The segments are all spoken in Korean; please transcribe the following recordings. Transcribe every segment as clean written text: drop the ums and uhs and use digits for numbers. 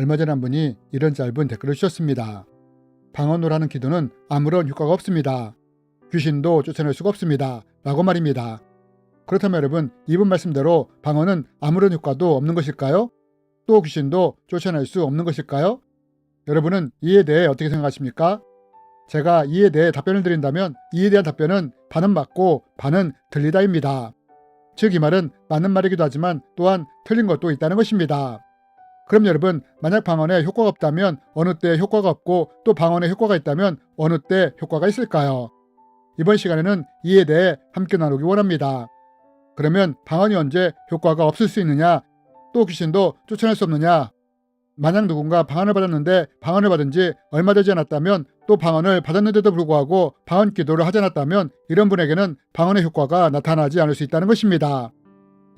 얼마 전에 한 분이 이런 짧은 댓글을 주셨습니다. 방언으로 하는 기도는 아무런 효과가 없습니다. 귀신도 쫓아낼 수가 없습니다. 라고 말입니다. 그렇다면 여러분, 이분 말씀대로 방언은 아무런 효과도 없는 것일까요? 또 귀신도 쫓아낼 수 없는 것일까요? 여러분은 이에 대해 어떻게 생각하십니까? 제가 이에 대해 답변을 드린다면 이에 대한 답변은 반은 맞고 반은 틀리다입니다. 즉 이 말은 맞는 말이기도 하지만 또한 틀린 것도 있다는 것입니다. 그럼 여러분, 만약 방언에 효과가 없다면 어느 때 효과가 없고 또 방언에 효과가 있다면 어느 때 효과가 있을까요? 이번 시간에는 이에 대해 함께 나누기 원합니다. 그러면 방언이 언제 효과가 없을 수 있느냐? 또 귀신도 쫓아낼 수 없느냐? 만약 누군가 방언을 받았는데 방언을 받은 지 얼마 되지 않았다면 또 방언을 받았는데도 불구하고 방언 기도를 하지 않았다면 이런 분에게는 방언의 효과가 나타나지 않을 수 있다는 것입니다.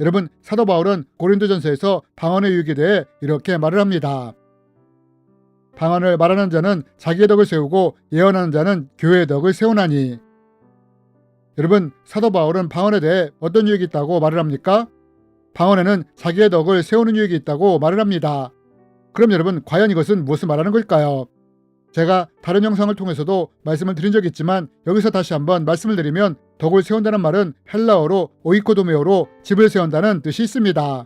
여러분, 사도 바울은 고린도전서에서 방언의 유익에 대해 이렇게 말을 합니다. 방언을 말하는 자는 자기의 덕을 세우고 예언하는 자는 교회의 덕을 세우나니. 여러분, 사도 바울은 방언에 대해 어떤 유익이 있다고 말을 합니까? 방언에는 자기의 덕을 세우는 유익이 있다고 말을 합니다. 그럼 여러분, 과연 이것은 무엇을 말하는 걸까요? 제가 다른 영상을 통해서도 말씀을 드린 적이 있지만 여기서 다시 한번 말씀을 드리면 덕을 세운다는 말은 헬라어로 오이코도메오로 집을 세운다는 뜻이 있습니다.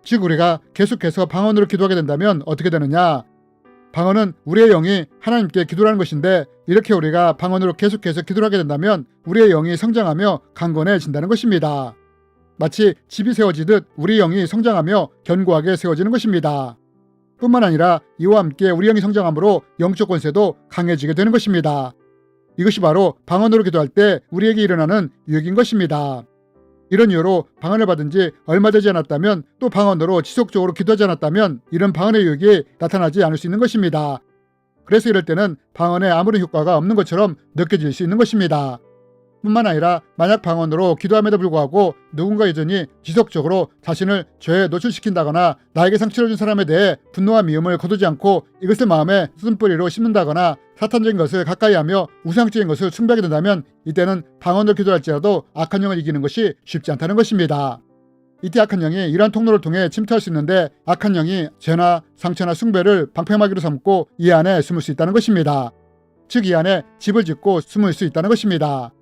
즉 우리가 계속해서 방언으로 기도하게 된다면 어떻게 되느냐? 방언은 우리의 영이 하나님께 기도하는 것인데 이렇게 우리가 방언으로 계속해서 기도를 하게 된다면 우리의 영이 성장하며 강건해진다는 것입니다. 마치 집이 세워지듯 우리 영이 성장하며 견고하게 세워지는 것입니다. 뿐만 아니라 이와 함께 우리 영이 성장함으로 영적 권세도 강해지게 되는 것입니다. 이것이 바로 방언으로 기도할 때 우리에게 일어나는 유익인 것입니다. 이런 이유로 방언을 받은 지 얼마 되지 않았다면 또 방언으로 지속적으로 기도하지 않았다면 이런 방언의 유익이 나타나지 않을 수 있는 것입니다. 그래서 이럴 때는 방언에 아무런 효과가 없는 것처럼 느껴질 수 있는 것입니다. 뿐만 아니라 만약 방언으로 기도함에도 불구하고 누군가 여전히 지속적으로 자신을 죄에 노출시킨다거나 나에게 상처를 준 사람에 대해 분노와 미움을 거두지 않고 이것을 마음에 쓴뿌리로 심는다거나 사탄적인 것을 가까이 하며 우상적인 것을 숭배하게 된다면 이때는 방언으로 기도할지라도 악한 영을 이기는 것이 쉽지 않다는 것입니다. 이때 악한 영이 이러한 통로를 통해 침투할 수 있는데 악한 영이 죄나 상처나 숭배를 방패막이로 삼고 이 안에 숨을 수 있다는 것입니다. 즉 이 안에 집을 짓고 숨을 수 있다는 것입니다.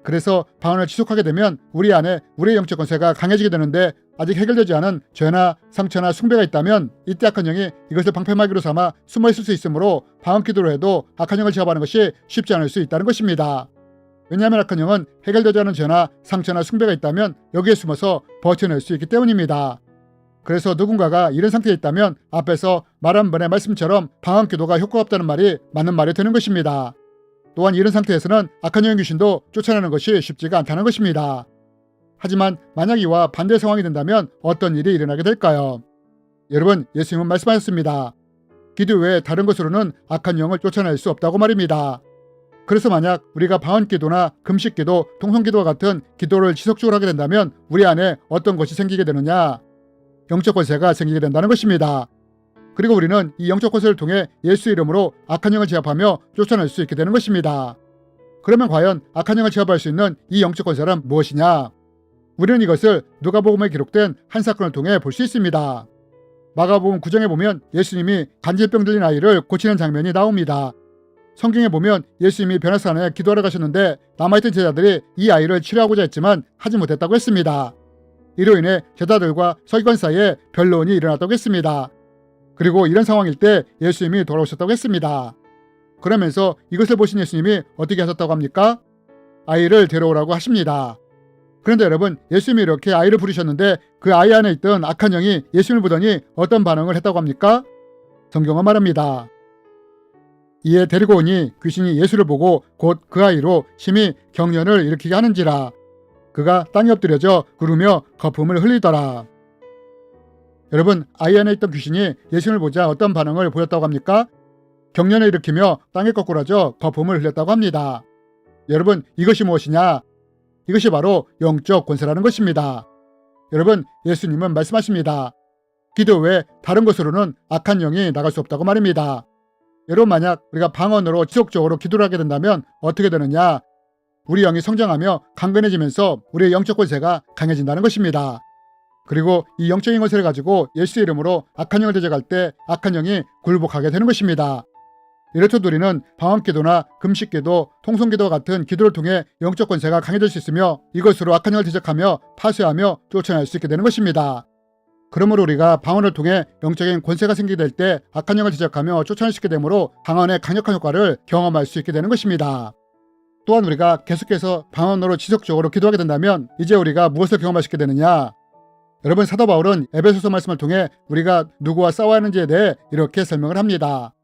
그래서 방언을 지속하게 되면 우리 안에 우리의 영적 권세가 강해지게 되는데 아직 해결되지 않은 죄나 상처나 숭배가 있다면 이때 악한 영이 이것을 방패막이로 삼아 숨어 있을 수 있으므로 방언 기도로 해도 악한 영을 제압하는 것이 쉽지 않을 수 있다는 것입니다. 왜냐하면 악한 영은 해결되지 않은 죄나 상처나 숭배가 있다면 여기에 숨어서 버텨낼 수 있기 때문입니다. 그래서 누군가가 이런 상태에 있다면 앞에서 말한 번의 말씀처럼 방언 기도가 효과가 없다는 말이 맞는 말이 되는 것입니다. 또한 이런 상태에서는 악한 영의 귀신도 쫓아내는 것이 쉽지가 않다는 것입니다. 하지만 만약 이와 반대 상황이 된다면 어떤 일이 일어나게 될까요? 여러분, 예수님은 말씀하셨습니다. 기도 외에 다른 것으로는 악한 영을 쫓아낼 수 없다고 말입니다. 그래서 만약 우리가 방언 기도나 금식 기도, 통성 기도와 같은 기도를 지속적으로 하게 된다면 우리 안에 어떤 것이 생기게 되느냐? 영적 권세가 생기게 된다는 것입니다. 그리고 우리는 이 영적 권세를 통해 예수 이름으로 악한 영을 제압하며 쫓아낼 수 있게 되는 것입니다. 그러면 과연 악한 영을 제압할 수 있는 이 영적 권세란 무엇이냐? 우리는 이것을 누가복음에 기록된 한 사건을 통해 볼 수 있습니다. 마가복음 9장에 보면 예수님이 간질병 들린 아이를 고치는 장면이 나옵니다. 성경에 보면 예수님이 변화산에 기도하러 가셨는데 남아있던 제자들이 이 아이를 치료하고자 했지만 하지 못했다고 했습니다. 이로 인해 제자들과 서기관 사이에 변론이 일어났다고 했습니다. 그리고 이런 상황일 때 예수님이 돌아오셨다고 했습니다. 그러면서 이것을 보신 예수님이 어떻게 하셨다고 합니까? 아이를 데려오라고 하십니다. 그런데 여러분, 예수님이 이렇게 아이를 부르셨는데 그 아이 안에 있던 악한 영이 예수님을 보더니 어떤 반응을 했다고 합니까? 성경은 말합니다. 이에 데리고 오니 귀신이 예수를 보고 곧 그 아이로 심히 경련을 일으키게 하는지라. 그가 땅에 엎드려져 구르며 거품을 흘리더라. 여러분, 아이 안에 있던 귀신이 예수님을 보자 어떤 반응을 보였다고 합니까? 경련을 일으키며 땅에 거꾸러져 거품을 흘렸다고 합니다. 여러분, 이것이 무엇이냐? 이것이 바로 영적 권세라는 것입니다. 여러분, 예수님은 말씀하십니다. 기도 외에 다른 것으로는 악한 영이 나갈 수 없다고 말입니다. 여러분, 만약 우리가 방언으로 지속적으로 기도를 하게 된다면 어떻게 되느냐? 우리 영이 성장하며 강건해지면서 우리의 영적 권세가 강해진다는 것입니다. 그리고 이 영적인 권세를 가지고 예수의 이름으로 악한 영을 대적할 때 악한 영이 굴복하게 되는 것입니다. 이렇듯 우리는 방언기도나 금식기도, 통성기도와 같은 기도를 통해 영적 권세가 강해질 수 있으며 이것으로 악한 영을 대적하며 파쇄하며 쫓아낼 수 있게 되는 것입니다. 그러므로 우리가 방언을 통해 영적인 권세가 생기게 될 때 악한 영을 대적하며 쫓아낼 수 있게 되므로 방언의 강력한 효과를 경험할 수 있게 되는 것입니다. 또한 우리가 계속해서 방언으로 지속적으로 기도하게 된다면 이제 우리가 무엇을 경험할 수 있게 되느냐? 여러분, 사도 바울은 에베소서 말씀을 통해 우리가 누구와 싸워야 하는지에 대해 이렇게 설명을 합니다.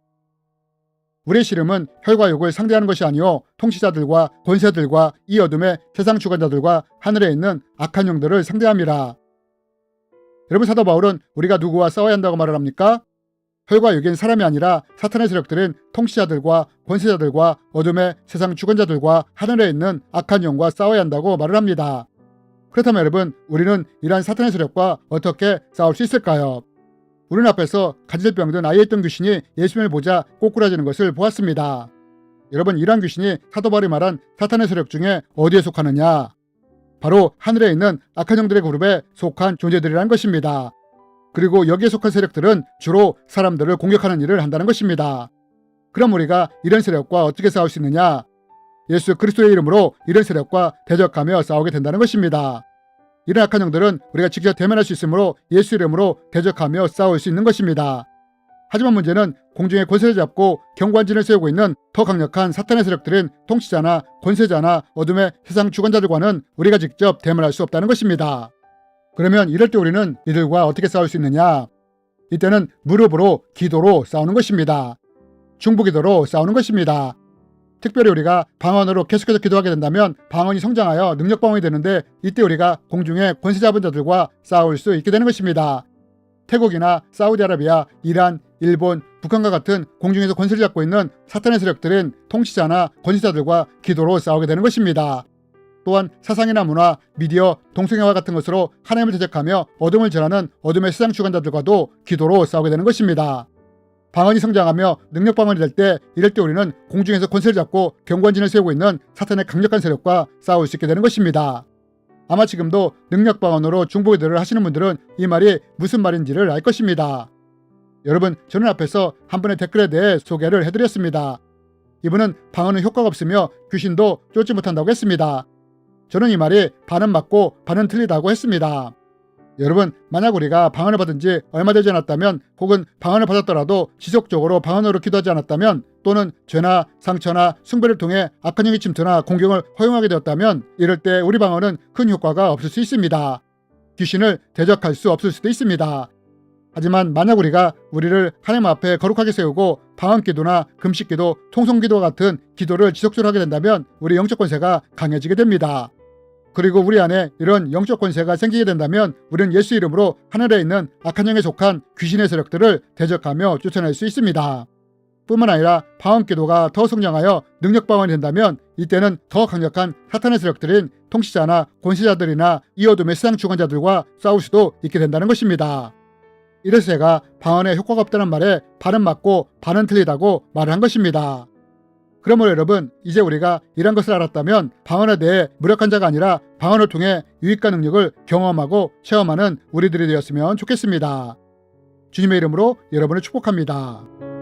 우리의 씨름은 혈과 육을 상대하는 것이 아니요 통치자들과 권세들과 이 어둠의 세상 주관자들과 하늘에 있는 악한 영들을 상대함이라. 여러분, 사도 바울은 우리가 누구와 싸워야 한다고 말을 합니까? 혈과 육인 사람이 아니라 사탄의 세력들인 통치자들과 권세자들과 어둠의 세상 주관자들과 하늘에 있는 악한 영과 싸워야 한다고 말을 합니다. 그렇다면 여러분, 우리는 이러한 사탄의 세력과 어떻게 싸울 수 있을까요? 우리는 앞에서 가지를 병든 아이에 있던 귀신이 예수님을 보자 꼬꾸라지는 것을 보았습니다. 여러분, 이러한 귀신이 사도 바울이 말한 사탄의 세력 중에 어디에 속하느냐? 바로 하늘에 있는 악한 영들의 그룹에 속한 존재들이라는 것입니다. 그리고 여기에 속한 세력들은 주로 사람들을 공격하는 일을 한다는 것입니다. 그럼 우리가 이런 세력과 어떻게 싸울 수 있느냐? 예수 그리스도의 이름으로 이런 세력과 대적하며 싸우게 된다는 것입니다. 이런 악한 영들은 우리가 직접 대면할 수 있으므로 예수 이름으로 대적하며 싸울 수 있는 것입니다. 하지만 문제는 공중에 권세를 잡고 경관진을 세우고 있는 더 강력한 사탄의 세력들인 통치자나 권세자나 어둠의 세상 주관자들과는 우리가 직접 대면할 수 없다는 것입니다. 그러면 이럴 때 우리는 이들과 어떻게 싸울 수 있느냐? 이때는 무릎으로 기도로 싸우는 것입니다. 중보기도로 싸우는 것입니다. 특별히 우리가 방언으로 계속해서 기도하게 된다면 방언이 성장하여 능력방언이 되는데 이때 우리가 공중의 권세 잡은 자들과 싸울 수 있게 되는 것입니다. 태국이나 사우디아라비아, 이란, 일본, 북한과 같은 공중에서 권세를 잡고 있는 사탄의 세력들인 통치자나 권세자들과 기도로 싸우게 되는 것입니다. 또한 사상이나 문화, 미디어, 동성애와 같은 것으로 하나님을 대적하며 어둠을 전하는 어둠의 세상 주관자들과도 기도로 싸우게 되는 것입니다. 방언이 성장하며 능력방언이 될 때 이럴 때 우리는 공중에서 권세를 잡고 경관진을 세우고 있는 사탄의 강력한 세력과 싸울 수 있게 되는 것입니다. 아마 지금도 능력방언으로 중보기도를 하시는 분들은 이 말이 무슨 말인지를 알 것입니다. 여러분, 저는 앞에서 한 분의 댓글에 대해 소개를 해드렸습니다. 이분은 방언은 효과가 없으며 귀신도 쫓지 못한다고 했습니다. 저는 이 말이 반은 맞고 반은 틀리다고 했습니다. 여러분, 만약 우리가 방언을 받은 지 얼마 되지 않았다면 혹은 방언을 받았더라도 지속적으로 방언으로 기도하지 않았다면 또는 죄나 상처나 숭배를 통해 악한 영의 침투나 공격을 허용하게 되었다면 이럴 때 우리 방언은 큰 효과가 없을 수 있습니다. 귀신을 대적할 수 없을 수도 있습니다. 하지만 만약 우리를 하나님 앞에 거룩하게 세우고 방언기도나 금식기도, 통성기도와 같은 기도를 지속적으로 하게 된다면 우리 영적 권세가 강해지게 됩니다. 그리고 우리 안에 이런 영적 권세가 생기게 된다면 우리는 예수 이름으로 하늘에 있는 악한 영에 속한 귀신의 세력들을 대적하며 쫓아낼 수 있습니다. 뿐만 아니라 방언기도가 더 성장하여 능력방언이 된다면 이때는 더 강력한 사탄의 세력들인 통치자나 권세자들이나 이 어둠의 세상 주관자들과 싸울 수도 있게 된다는 것입니다. 이래서 제가 방언에 효과가 없다는 말에 반은 맞고 반은 틀리다고 말을 한 것입니다. 그러므로 여러분, 이제 우리가 이런 것을 알았다면 방언에 대해 무력한 자가 아니라 방언을 통해 유익과 능력을 경험하고 체험하는 우리들이 되었으면 좋겠습니다. 주님의 이름으로 여러분을 축복합니다.